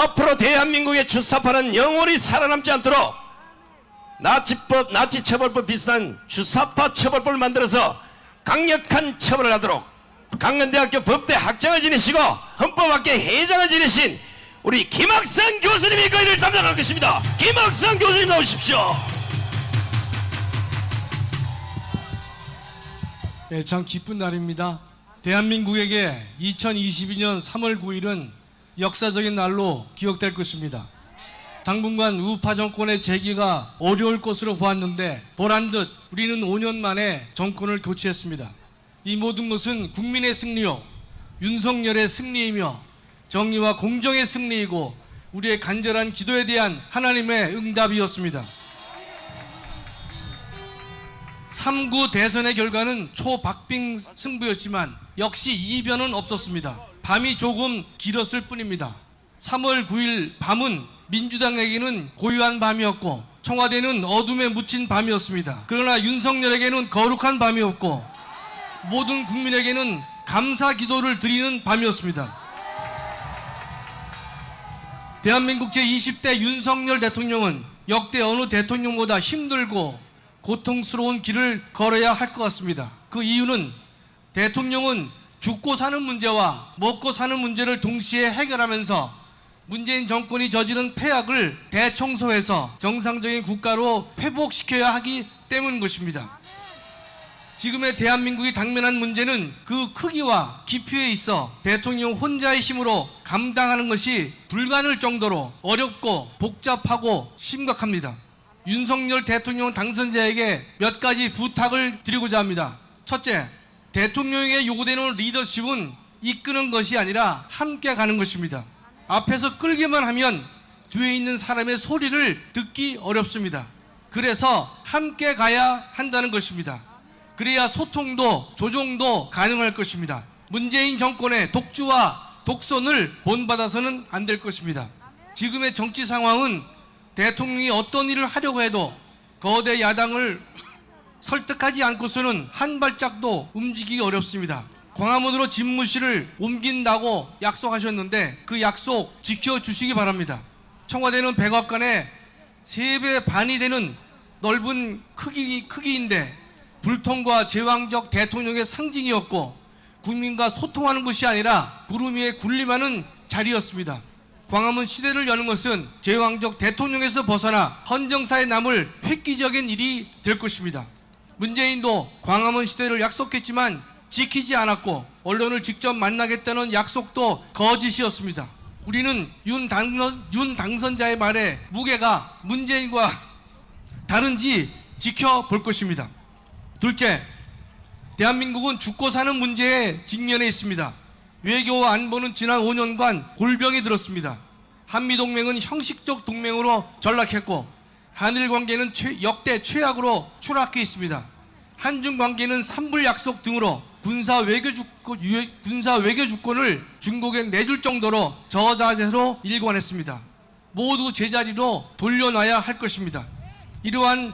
앞으로 대한민국의 주사파는 영원히 살아남지 않도록 나치 처벌법 비슷한 주사파 처벌법을 만들어서 강력한 처벌을 하도록 강원대학교 법대 학장을 지내시고 헌법학계 회장을 지내신 우리 김학성 교수님이 그 일을 담당할 것입니다. 김학성 교수님 나오십시오. 네, 참 기쁜 날입니다. 대한민국에게 2022년 3월 9일은 역사적인 날로 기억될 것입니다. 당분간 우파 정권의 재기가 어려울 것으로 보았는데 보란듯 우리는 5년 만에 정권을 교체했습니다. 이 모든 것은 국민의 승리요, 윤석열의 승리이며 정의와 공정의 승리이고 우리의 간절한 기도에 대한 하나님의 응답이었습니다. 3구 대선의 결과는 초박빙 승부였지만 역시 이변은 없었습니다. 밤이 조금 길었을 뿐입니다. 3월 9일 밤은 민주당에게는 고요한 밤이었고 청와대는 어둠에 묻힌 밤이었습니다. 그러나 윤석열에게는 거룩한 밤이었고 모든 국민에게는 감사 기도를 드리는 밤이었습니다. 대한민국 제20대 윤석열 대통령은 역대 어느 대통령보다 힘들고 고통스러운 길을 걸어야 할 것 같습니다. 그 이유는 대통령은 죽고 사는 문제와 먹고 사는 문제를 동시에 해결하면서 문재인 정권이 저지른 폐악을 대청소해서 정상적인 국가로 회복시켜야 하기 때문인 것입니다. 지금의 대한민국이 당면한 문제는 그 크기와 깊이에 있어 대통령 혼자의 힘으로 감당하는 것이 불가능할 정도로 어렵고 복잡하고 심각합니다. 윤석열 대통령 당선자에게 몇 가지 부탁을 드리고자 합니다. 첫째, 대통령에게 요구되는 리더십은 이끄는 것이 아니라 함께 가는 것입니다. 앞에서 끌기만 하면 뒤에 있는 사람의 소리를 듣기 어렵습니다. 그래서 함께 가야 한다는 것입니다. 그래야 소통도 조정도 가능할 것입니다. 문재인 정권의 독주와 독선을 본받아서는 안 될 것입니다. 지금의 정치 상황은 대통령이 어떤 일을 하려고 해도 거대 야당을 설득하지 않고서는 한 발짝도 움직이기 어렵습니다. 광화문으로 집무실을 옮긴다고 약속하셨는데 그 약속 지켜주시기 바랍니다. 청와대는 백악관의 3배 반이 되는 넓은 크기인데 불통과 제왕적 대통령의 상징이었고 국민과 소통하는 것이 아니라 구름 위에 군림하는 자리였습니다. 광화문 시대를 여는 것은 제왕적 대통령에서 벗어나 헌정사에 남을 획기적인 일이 될 것입니다. 문재인도 광화문 시대를 약속했지만 지키지 않았고 언론을 직접 만나겠다는 약속도 거짓이었습니다. 우리는 윤 당선자의 말에 무게가 문재인과 다른지 지켜볼 것입니다. 둘째, 대한민국은 죽고 사는 문제에 직면해 있습니다. 외교와 안보는 지난 5년간 골병이 들었습니다. 한미동맹은 형식적 동맹으로 전락했고 한일 관계는 역대 최악으로 추락해 있습니다. 한중 관계는 산불 약속 등으로 군사 외교 주권을 중국에 내줄 정도로 저자세로 일관했습니다. 모두 제자리로 돌려놔야 할 것입니다. 이러한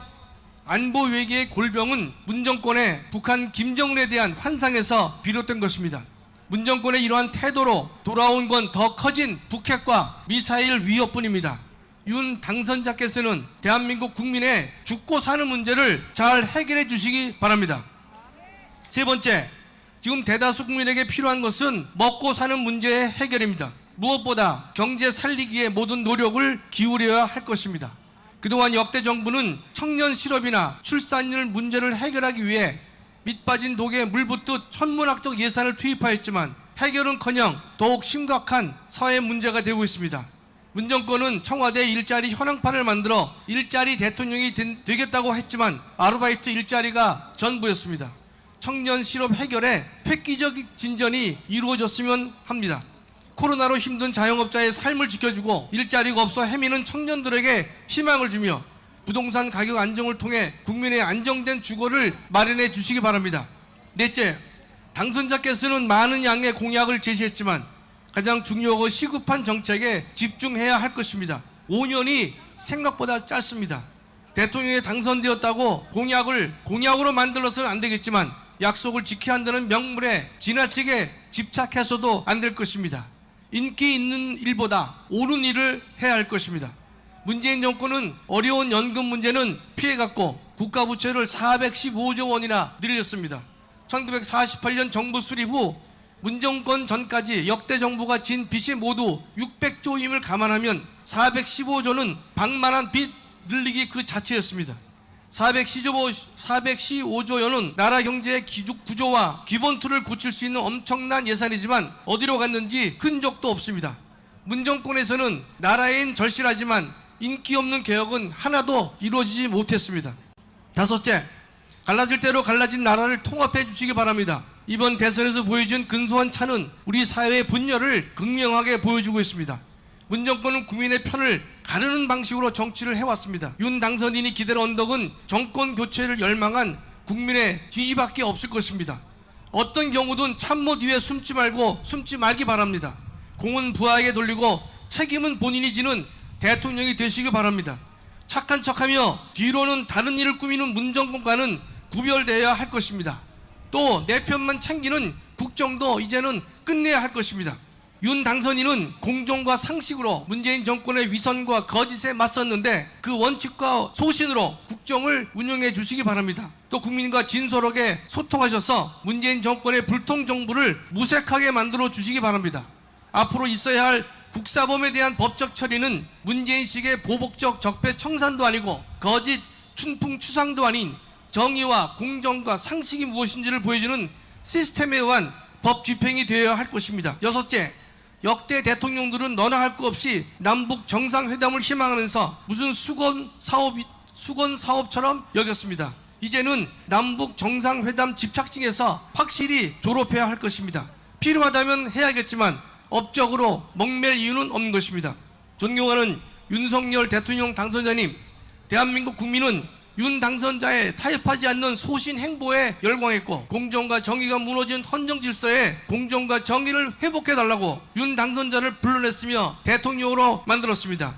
안보 외교의 골병은 문 정권의 북한 김정은에 대한 환상에서 비롯된 것입니다. 문 정권의 이러한 태도로 돌아온 건 더 커진 북핵과 미사일 위협뿐입니다. 윤 당선자께서는 대한민국 국민의 죽고 사는 문제를 잘 해결해 주시기 바랍니다. 세 번째, 지금 대다수 국민에게 필요한 것은 먹고 사는 문제의 해결입니다. 무엇보다 경제 살리기에 모든 노력을 기울여야 할 것입니다. 그동안 역대 정부는 청년 실업이나 출산율 문제를 해결하기 위해 밑빠진 독에 물 붓듯 천문학적 예산을 투입하였지만 해결은커녕 더욱 심각한 사회 문제가 되고 있습니다. 문 정권은 청와대 일자리 현황판을 만들어 일자리 대통령이 되겠다고 했지만 아르바이트 일자리가 전부였습니다. 청년 실업 해결에 획기적 진전이 이루어졌으면 합니다. 코로나로 힘든 자영업자의 삶을 지켜주고 일자리가 없어 헤매는 청년들에게 희망을 주며 부동산 가격 안정을 통해 국민의 안정된 주거를 마련해 주시기 바랍니다. 넷째, 당선자께서는 많은 양의 공약을 제시했지만 가장 중요하고 시급한 정책에 집중해야 할 것입니다. 5년이 생각보다 짧습니다. 대통령이 당선되었다고 공약으로 만들어서는 안 되겠지만 약속을 지켜야 한다는 명분에 지나치게 집착해서도 안 될 것입니다. 인기 있는 일보다 옳은 일을 해야 할 것입니다. 문재인 정권은 어려운 연금 문제는 피해갔고 국가 부채를 415조 원이나 늘렸습니다. 1948년 정부 수립 후 문정권 전까지 역대 정부가 진 빚이 모두 600조임을 감안하면 415조는 방만한 빚 늘리기 그 자체였습니다. 415조원은 나라 경제의 구조와 기본틀을 고칠 수 있는 엄청난 예산이지만 어디로 갔는지 큰 적도 없습니다. 문정권에서는 나라엔 절실하지만 인기 없는 개혁은 하나도 이루어지지 못했습니다. 다섯째, 갈라질 대로 갈라진 나라를 통합해 주시기 바랍니다. 이번 대선에서 보여준 근소한 차는 우리 사회의 분열을 극명하게 보여주고 있습니다. 문정권은 국민의 편을 가르는 방식으로 정치를 해왔습니다. 윤 당선인이 기댈 언덕은 정권 교체를 열망한 국민의 지지밖에 없을 것입니다. 어떤 경우든 참모 뒤에 숨지 말기 바랍니다. 공은 부하에게 돌리고 책임은 본인이 지는 대통령이 되시기 바랍니다. 착한 척하며 뒤로는 다른 일을 꾸미는 문정권과는 구별되어야 할 것입니다. 또 내 편만 챙기는 국정도 이제는 끝내야 할 것입니다. 윤 당선인은 공정과 상식으로 문재인 정권의 위선과 거짓에 맞섰는데 그 원칙과 소신으로 국정을 운영해 주시기 바랍니다. 또 국민과 진솔하게 소통하셔서 문재인 정권의 불통 정부를 무색하게 만들어 주시기 바랍니다. 앞으로 있어야 할 국사범에 대한 법적 처리는 문재인식의 보복적 적폐 청산도 아니고 거짓 춘풍 추상도 아닌 정의와 공정과 상식이 무엇인지를 보여주는 시스템에 의한 법 집행이 되어야 할 것입니다. 여섯째, 역대 대통령들은 너나 할 것 없이 남북 정상회담을 희망하면서 무슨 수건 사업처럼 여겼습니다. 이제는 남북 정상회담 집착증에서 확실히 졸업해야 할 것입니다. 필요하다면 해야겠지만 업적으로 목맬 이유는 없는 것입니다. 존경하는 윤석열 대통령 당선자님, 대한민국 국민은 윤 당선자의 타협하지 않는 소신 행보에 열광했고 공정과 정의가 무너진 헌정 질서에 공정과 정의를 회복해달라고 윤 당선자를 불러냈으며 대통령으로 만들었습니다.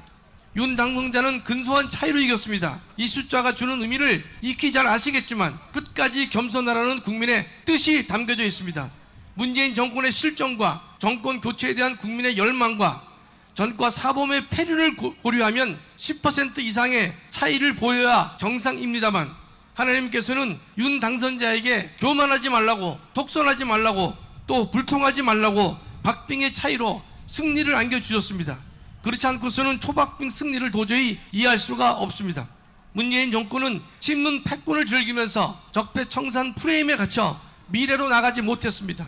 윤 당선자는 근소한 차이로 이겼습니다. 이 숫자가 주는 의미를 익히 잘 아시겠지만 끝까지 겸손하라는 국민의 뜻이 담겨져 있습니다. 문재인 정권의 실정과 정권 교체에 대한 국민의 열망과 전과 사범의 폐륜을 고려하면 10% 이상의 차이를 보여야 정상입니다만 하나님께서는 윤 당선자에게 교만하지 말라고, 독선하지 말라고, 또 불통하지 말라고 박빙의 차이로 승리를 안겨주셨습니다. 그렇지 않고서는 초박빙 승리를 도저히 이해할 수가 없습니다. 문재인 정권은 씹는 패권을 즐기면서 적폐 청산 프레임에 갇혀 미래로 나가지 못했습니다.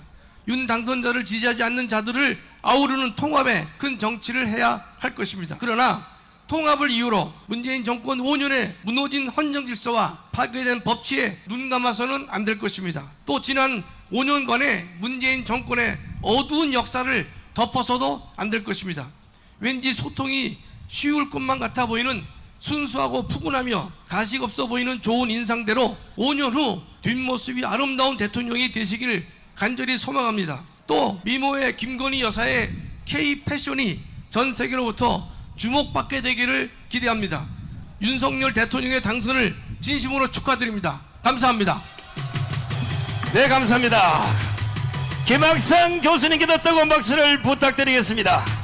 윤 당선자를 지지하지 않는 자들을 아우르는 통합에 큰 정치를 해야 할 것입니다. 그러나 통합을 이유로 문재인 정권 5년에 무너진 헌정 질서와 파괴된 법치에 눈 감아서는 안 될 것입니다. 또 지난 5년간의 문재인 정권의 어두운 역사를 덮어서도 안 될 것입니다. 왠지 소통이 쉬울 것만 같아 보이는 순수하고 푸근하며 가식 없어 보이는 좋은 인상대로 5년 후 뒷모습이 아름다운 대통령이 되시길 간절히 소망합니다. 또 미모의 김건희 여사의 K-패션이 전 세계로부터 주목받게 되기를 기대합니다. 윤석열 대통령의 당선을 진심으로 축하드립니다. 감사합니다. 네, 감사합니다. 김학성 교수님께 더 뜨거운 박수를 부탁드리겠습니다.